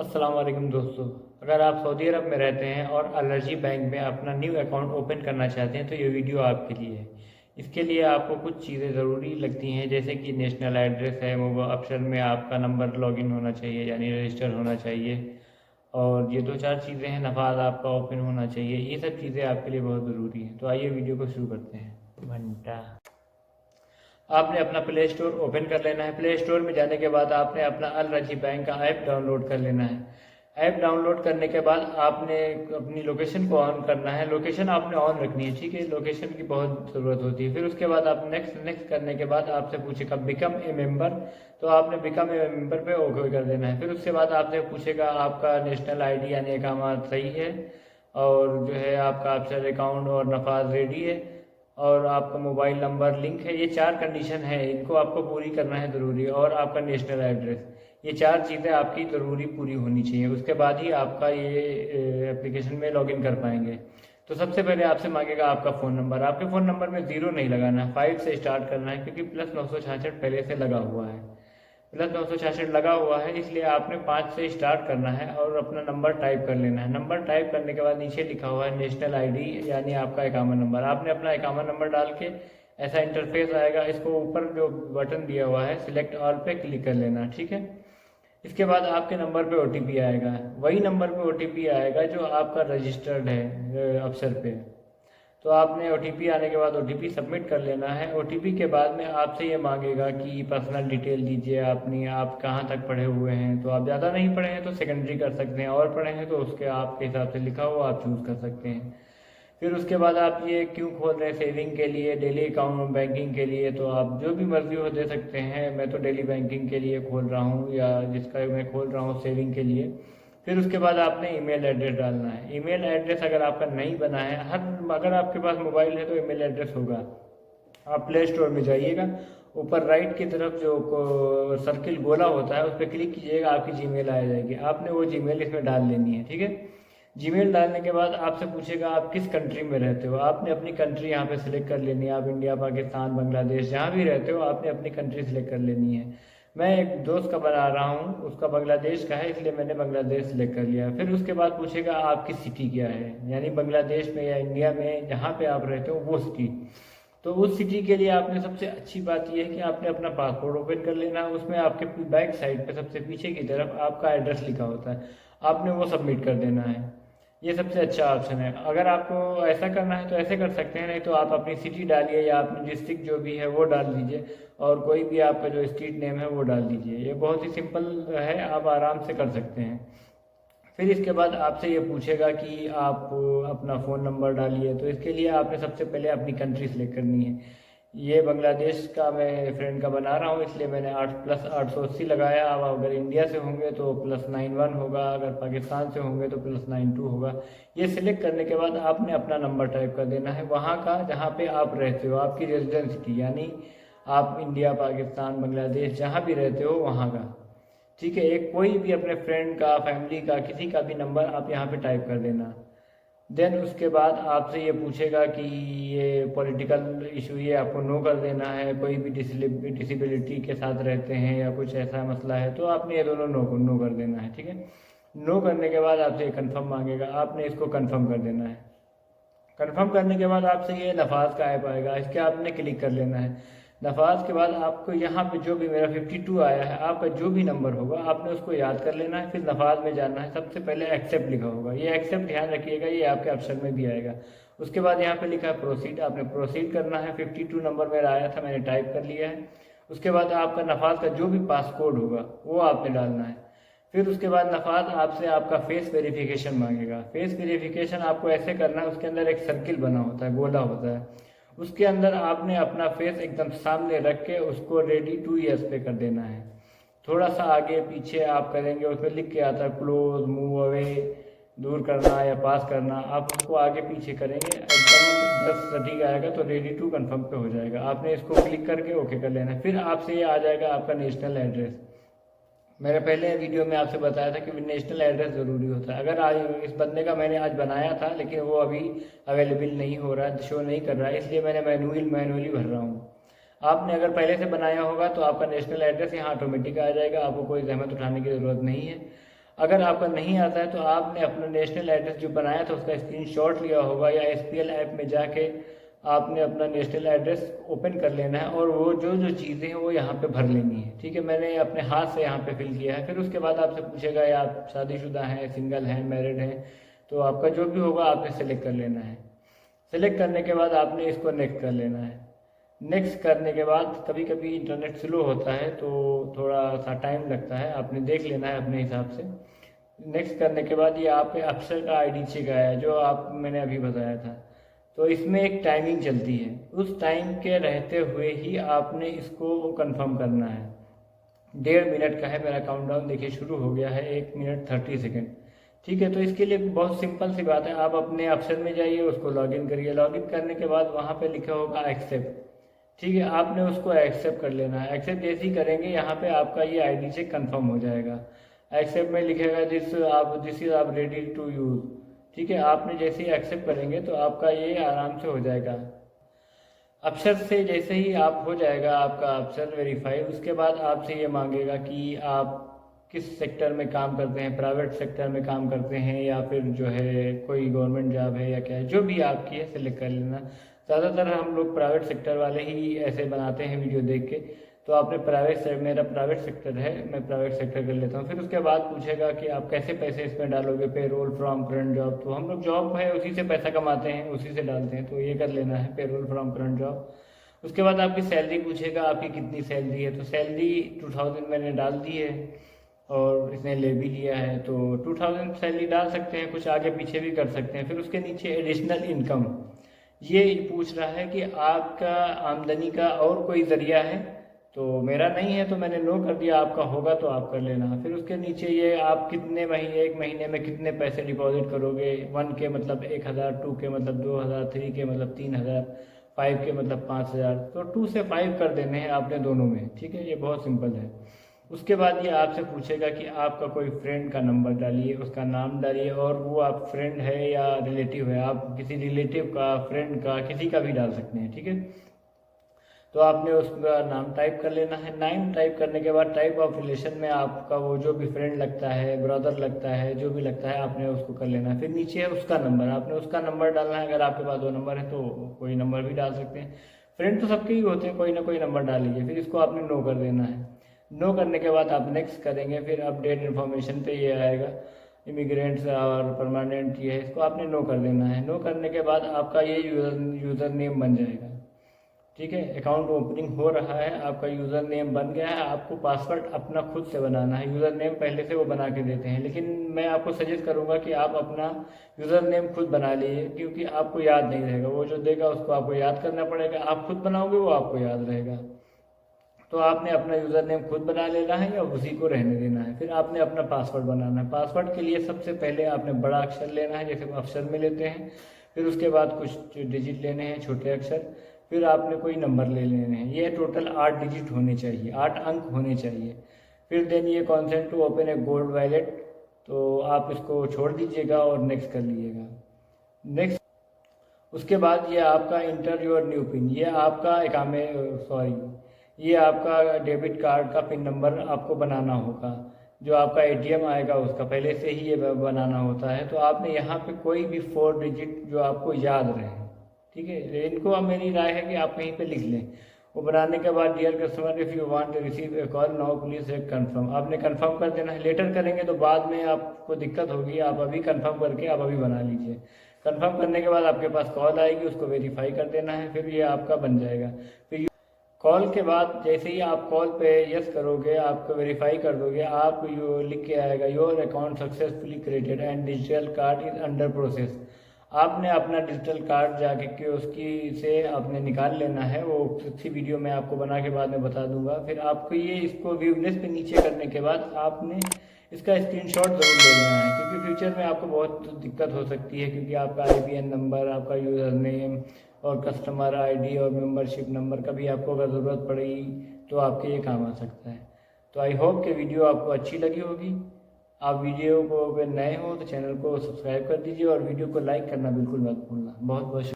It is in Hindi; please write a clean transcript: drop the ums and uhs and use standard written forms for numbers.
अस्सलाम वालेकुम दोस्तों। अगर आप सऊदी अरब में रहते हैं और अलर्जी बैंक में अपना न्यू अकाउंट ओपन करना चाहते हैं तो ये वीडियो आपके लिए है। इसके लिए आपको कुछ चीज़ें ज़रूरी लगती हैं, जैसे कि नेशनल एड्रेस है, मोबाइल ऑप्शन में आपका नंबर लॉगिन होना चाहिए यानी रजिस्टर होना चाहिए, और ये दो चार चीज़ें हैं, नफाज आपका ओपन होना चाहिए। ये सब चीज़ें आपके लिए बहुत ज़रूरी हैं। तो आइए वीडियो को शुरू करते हैं। घंटा आपने अपना प्ले स्टोर ओपन कर लेना है। प्ले स्टोर में जाने के बाद आपने अपना अल रजी बैंक का ऐप डाउनलोड कर लेना है। ऐप डाउनलोड करने के बाद आपने अपनी लोकेशन को ऑन करना है। लोकेशन आपने ऑन रखनी है, ठीक है। लोकेशन की बहुत ज़रूरत होती है। फिर उसके बाद आप नेक्स्ट नेक्स्ट करने के बाद आपसे पूछेगा बिकम ए मेंबर, तो आपने बिकम ए मेंबर पे ओके कर देना है। फिर उसके बाद आपसे पूछेगा आपका नेशनल आईडी यानी इकामत सही है, और जो है आपका अफसर अकाउंट और नफाज रेडी है, और आपका मोबाइल नंबर लिंक है। ये चार कंडीशन है, इनको आपको पूरी करना है ज़रूरी। और आपका नेशनल एड्रेस, ये चार चीज़ें आपकी ज़रूरी पूरी होनी चाहिए। उसके बाद ही आपका ये एप्लीकेशन में लॉगिन कर पाएंगे। तो सबसे पहले आपसे मांगेगा आपका फ़ोन नंबर। आपके फ़ोन नंबर में ज़ीरो नहीं लगाना है, 5 से स्टार्ट करना है, क्योंकि +966 पहले से लगा हुआ है। +966 लगा हुआ है, इसलिए आपने 5 से स्टार्ट करना है और अपना नंबर टाइप कर लेना है। नंबर टाइप करने के बाद नीचे लिखा हुआ है नेशनल आईडी यानी आपका इकामा नंबर। आपने अपना इकामा नंबर डाल के ऐसा इंटरफेस आएगा। इसको ऊपर जो बटन दिया हुआ है सिलेक्ट ऑल पे क्लिक कर लेना, ठीक है। इसके बाद आपके नंबर पे ओटीपी आएगा। वही नंबर पे ओटीपी आएगा जो आपका रजिस्टर्ड है अफसर पे। तो आपने ओटीपी आने के बाद ओटीपी सबमिट कर लेना है। ओटीपी के बाद में आपसे ये मांगेगा कि पर्सनल डिटेल दीजिए अपनी, आप कहाँ तक पढ़े हुए हैं। तो आप ज़्यादा नहीं पढ़े हैं तो सेकेंडरी कर सकते हैं, और पढ़े हैं तो उसके आपके हिसाब से लिखा हुआ आप चूज़ कर सकते हैं। फिर उसके बाद आप ये क्यों खोल रहे हैं, सेविंग के लिए, डेली अकाउंट बैंकिंग के लिए, तो आप जो भी मर्जी हो दे सकते हैं। मैं तो डेली बैंकिंग के लिए खोल रहा हूँ, या जिसका मैं खोल रहा हूँ सेविंग के लिए। फिर उसके बाद आपने ईमेल एड्रेस डालना है। ईमेल एड्रेस अगर आपका नहीं बना है, अगर आपके पास मोबाइल है तो ईमेल एड्रेस होगा। आप प्ले स्टोर में जाइएगा, ऊपर राइट की तरफ जो सर्किल गोला होता है उस पर क्लिक कीजिएगा, आपकी जीमेल आ जाएगी। आपने वो जीमेल इसमें डाल लेनी है, ठीक है। जीमेल डालने के बाद आपसे पूछेगा आप किस कंट्री में रहते हो। आपने अपनी कंट्री यहाँ पे सिलेक्ट कर लेनी है। आप इंडिया, पाकिस्तान, बांग्लादेश जहाँ भी रहते हो आपने अपनी कंट्री सिलेक्ट कर लेनी है। मैं एक दोस्त का बना रहा हूँ, उसका बांग्लादेश का है, इसलिए मैंने बांग्लादेश सिलेक्ट कर लिया। फिर उसके बाद पूछेगा आपकी सिटी क्या है, यानी बांग्लादेश में या इंडिया में जहाँ पे आप रहते हो वो सिटी। तो उस सिटी के लिए आपने सबसे अच्छी बात यह है कि आपने अपना पासपोर्ट ओपन कर लेना है। उसमें आपके बैक साइड पे सबसे पीछे की तरफ आपका एड्रेस लिखा होता है, आपने वो सबमिट कर देना है। ये सबसे अच्छा ऑप्शन है। अगर आपको ऐसा करना है तो ऐसे कर सकते हैं, नहीं तो आप अपनी सिटी डालिए या अपनी डिस्ट्रिक्ट जो भी है वो डाल दीजिए, और कोई भी आपका जो स्ट्रीट नेम है वो डाल दीजिए। ये बहुत ही सिंपल है, आप आराम से कर सकते हैं। फिर इसके बाद आपसे ये पूछेगा कि आप अपना फ़ोन नंबर डालिए। तो इसके लिए आपने सबसे पहले अपनी कंट्री सेलेक्ट करनी है। ये बांग्लादेश का मैं फ्रेंड का बना रहा हूँ, इसलिए मैंने 8+880 लगाया। अब अगर इंडिया से होंगे तो +91 होगा, अगर पाकिस्तान से होंगे तो +92 होगा। ये सिलेक्ट करने के बाद आपने अपना नंबर टाइप कर देना है वहाँ का जहाँ पे आप रहते हो, आपकी रेजिडेंसिटी, यानी आप इंडिया, पाकिस्तान, बांग्लादेश जहाँ भी रहते हो वहाँ का, ठीक है। एक कोई भी अपने फ्रेंड का, फैमिली का, किसी का भी नंबर आप यहाँ पे टाइप कर देना। देन उसके बाद आपसे ये पूछेगा कि ये पॉलिटिकल इशू, ये आपको नो कर देना है। कोई भी डिसेबिलिटी के साथ रहते हैं या कुछ ऐसा मसला है तो आपने ये दोनों नो कर देना है, ठीक है। नो करने के बाद आपसे कंफर्म मांगेगा, आपने इसको कंफर्म कर देना है। कंफर्म करने के बाद आपसे ये नफाज का ऐप आएगा, इसके आपने क्लिक कर लेना है। नफाज के बाद आपको यहाँ पे जो भी मेरा 52 आया है, आपका जो भी नंबर होगा आपने उसको याद कर लेना है। फिर नफाज में जाना है, सबसे पहले एक्सेप्ट लिखा होगा, ये एक्सेप्ट ध्यान रखिएगा, ये आपके ऑप्शन में भी आएगा। उसके बाद यहाँ पे लिखा है प्रोसीड, आपने प्रोसीड करना है। 52 नंबर मेरा आया था, मैंने टाइप कर लिया है। उसके बाद आपका नफाज का जो भी पासकोड होगा वो आपने डालना है। फिर उसके बाद नफाज आपसे आपका फेस वेरिफिकेशन मांगेगा। फेस वेरिफिकेशन आपको ऐसे करना है, उसके अंदर एक सर्किल बना होता है, गोला होता है, उसके अंदर आपने अपना फेस एकदम सामने रख के उसको रेडी टू यस पे कर देना है। थोड़ा सा आगे पीछे आप करेंगे, उसमें लिख के आता है क्लोज, मूव अवे, दूर करना या पास करना। आप उसको आगे पीछे करेंगे, एकदम जब सटीक आएगा तो रेडी टू कंफर्म पे हो जाएगा। आपने इसको क्लिक करके ओके कर लेना है। फिर आपसे ये आ जाएगा आपका नेशनल एड्रेस। मैंने पहले वीडियो में आपसे बताया था कि नेशनल एड्रेस ज़रूरी होता है। अगर आज इस बंदे का मैंने आज बनाया था लेकिन वो अभी अवेलेबल नहीं हो रहा है, शो नहीं कर रहा है, इसलिए मैंने मैनुअली भर रहा हूँ। आपने अगर पहले से बनाया होगा तो आपका नेशनल एड्रेस यहाँ ऑटोमेटिक आ जाएगा, आपको कोई जहमत उठाने की ज़रूरत नहीं है। अगर आपका नहीं आता है तो आपने अपना नेशनल एड्रेस जो बनाया था उसका स्क्रीनशॉट लिया होगा, या SPL ऐप में जाके आपने अपना नेशनल एड्रेस ओपन कर लेना है और वो जो जो चीज़ें हैं वो यहाँ पे भर लेनी है। ठीक है, मैंने अपने हाथ से यहाँ पे फिल किया है। फिर उसके बाद आपसे पूछेगा या आप शादीशुदा हैं, सिंगल हैं, मैरिड हैं, तो आपका जो भी होगा आपने सेलेक्ट कर लेना है। सेलेक्ट करने के बाद आपने इसको नेक्स्ट कर लेना है। नेक्स्ट करने के बाद कभी कभी इंटरनेट स्लो होता है तो थोड़ा सा टाइम लगता है, आपने देख लेना है अपने हिसाब से। नेक्स्ट करने के बाद ये आप पे अक्षर का ID चेक आया जो आप मैंने अभी बताया था, तो इसमें एक टाइमिंग चलती है, उस टाइम के रहते हुए ही आपने इसको कंफर्म करना है। 1.5 मिनट का है मेरा काउंटडाउन, देखिए शुरू हो गया है, 1 मिनट 30 सेकेंड। ठीक है, तो इसके लिए बहुत सिंपल सी बात है, आप अपने ऑप्शन में जाइए, उसको लॉगिन करिए। लॉगिन करने के बाद वहाँ पे लिखा होगा एक्सेप्ट। ठीक है, आपने उसको एक्सेप्ट कर लेना है। एक्सेप्ट जैसे ही करेंगे यहाँ पे आपका ये ID चेक कंफर्म हो जाएगा। एक्सेप्ट में लिखेगा दिस इज आप रेडी टू यूज। ठीक है, आपने जैसे ही एक्सेप्ट करेंगे तो आपका ये आराम से हो जाएगा। अक्षर से जैसे ही आप हो जाएगा आपका अक्षर वेरीफाई, उसके बाद आपसे ये मांगेगा कि आप किस सेक्टर में काम करते हैं, प्राइवेट सेक्टर में काम करते हैं या फिर जो है कोई गवर्नमेंट जॉब है या क्या है, जो भी आपकी है सिलेक्ट कर लेना। ज़्यादातर हम लोग प्राइवेट सेक्टर वाले ही ऐसे बनाते हैं वीडियो देख के, तो आपने मेरा प्राइवेट सेक्टर है, मैं प्राइवेट सेक्टर कर लेता हूँ। फिर उसके बाद पूछेगा कि आप कैसे पैसे इसमें डालोगे, पेरोल फ्रॉम करंट जॉब, तो हम लोग जॉब है उसी से पैसा कमाते हैं, उसी से डालते हैं, तो ये कर लेना है पेरोल फ्रॉम करंट जॉब। उसके बाद आपकी सैलरी पूछेगा, आपकी कितनी सैलरी है, तो सैलरी 2000 मैंने डाल दी है और इसने ले भी लिया है, तो 2000 सैलरी डाल सकते हैं, कुछ आगे पीछे भी कर सकते हैं। फिर उसके नीचे एडिशनल इनकम, ये पूछ रहा है कि आपका आमदनी का और कोई ज़रिया है, तो मेरा नहीं है तो मैंने नो कर दिया, आपका होगा तो आप कर लेना। फिर उसके नीचे ये आप कितने महीने, एक महीने में कितने पैसे डिपॉजिट करोगे, 1 के मतलब 1000, 2 के मतलब 2000, 3 के मतलब 3000, 5 के मतलब 5000, तो 2 से 5 कर देने हैं आपने दोनों में। ठीक है, ये बहुत सिंपल है। उसके बाद ये आपसे पूछेगा कि आपका कोई फ्रेंड का नंबर डालिए, उसका नाम डालिए, और वो आप फ्रेंड है या रिलेटिव है, आप किसी रिलेटिव का, फ्रेंड का, किसी का भी डाल सकते हैं। ठीक है, तो आपने उसका नाम टाइप कर लेना है। नाम टाइप करने के बाद टाइप ऑफ रिलेशन में आपका वो जो भी फ्रेंड लगता है, ब्रदर लगता है, जो भी लगता है आपने उसको कर लेना है। फिर नीचे है उसका नंबर, आपने उसका नंबर डालना है। अगर आपके पास 2 नंबर है तो कोई नंबर भी डाल सकते हैं, फ्रेंड तो सबके ही होते हैं, कोई ना कोई नंबर डाल लीजिए। फिर इसको आपने नो कर देना है। नो करने के बाद आप नेक्स्ट करेंगे, फिर अपडेट इन्फॉर्मेशन पे ये आएगा, इमिग्रेंट्स और परमानेंट, ये है, इसको आपने नो कर देना है। नो करने के बाद आपका ये यूज़र नेम बन जाएगा। ठीक है, अकाउंट ओपनिंग हो रहा है, आपका यूज़र नेम बन गया है। आपको पासवर्ड अपना खुद से बनाना है, यूज़र नेम पहले से वो बना के देते हैं, लेकिन मैं आपको सजेस्ट करूंगा कि आप अपना यूज़र नेम खुद बना लीजिए, क्योंकि आपको याद नहीं रहेगा, वो जो देगा उसको आपको याद करना पड़ेगा। आप खुद बनाओगे वो आपको याद रहेगा, तो आपने अपना यूज़र नेम खुद बना लेना है या उसी को रहने देना है। फिर आपने अपना पासवर्ड बनाना है। पासवर्ड के लिए सबसे पहले आपने बड़ा अक्षर लेना है, जैसे अक्षर में लेते हैं। फिर उसके बाद कुछ डिजिट लेने हैं, छोटे अक्षर। फिर आपने कोई नंबर ले लेने हैं, ये टोटल 8 डिजिट होने चाहिए, 8 अंक होने चाहिए। फिर देन ये consent to open a gold wallet, तो आप इसको छोड़ दीजिएगा और नेक्स्ट कर लीजिएगा। नेक्स्ट, उसके बाद ये आपका इंटर योर न्यू पिन, ये आपका ये आपका डेबिट कार्ड का पिन नंबर आपको बनाना होगा। जो आपका ATM आएगा उसका पहले से ही ये बनाना होता है, तो आपने यहाँ पे कोई भी 4 डिजिट जो आपको याद रहे। ठीक है, इनको अब मेरी राय है कि आप कहीं पे लिख लें। वो बनाने के बाद dear customer if you want to receive a call now please set confirm, आपने कंफर्म कर देना है। लेटर करेंगे तो बाद में आपको दिक्कत होगी, आप अभी कंफर्म करके आप अभी बना लीजिए। कंफर्म करने के बाद आपके पास कॉल आएगी, उसको वेरीफाई कर देना है, फिर ये आपका बन जाएगा। फिर कॉल के बाद जैसे ही आप कॉल पे यस करोगे, आपको वेरीफाई कर दोगे, आप यो लिख के आएगा your account successfully created and digital card is under process. आपने अपना डिजिटल कार्ड जाके के उसकी से आपने निकाल लेना है, वो अच्छी वीडियो मैं आपको बना के बाद में बता दूंगा। फिर आपको ये इसको व्यूनेस पे नीचे करने के बाद आपने इसका स्क्रीनशॉट ज़रूर ले लेना है, क्योंकि फ्यूचर में आपको बहुत दिक्कत हो सकती है, क्योंकि आपका IBN नंबर, आपका यूज़र नेम और कस्टमर ID और मेंबरशिप नंबर कभी आपको अगर ज़रूरत पड़ेगी तो आपके ये काम आ सकता है। तो आई होप कि वीडियो आपको अच्छी लगी होगी। आप वीडियो को अगर नए हो तो चैनल को सब्सक्राइब कर दीजिए और वीडियो को लाइक करना बिल्कुल मत भूलना। बहुत बहुत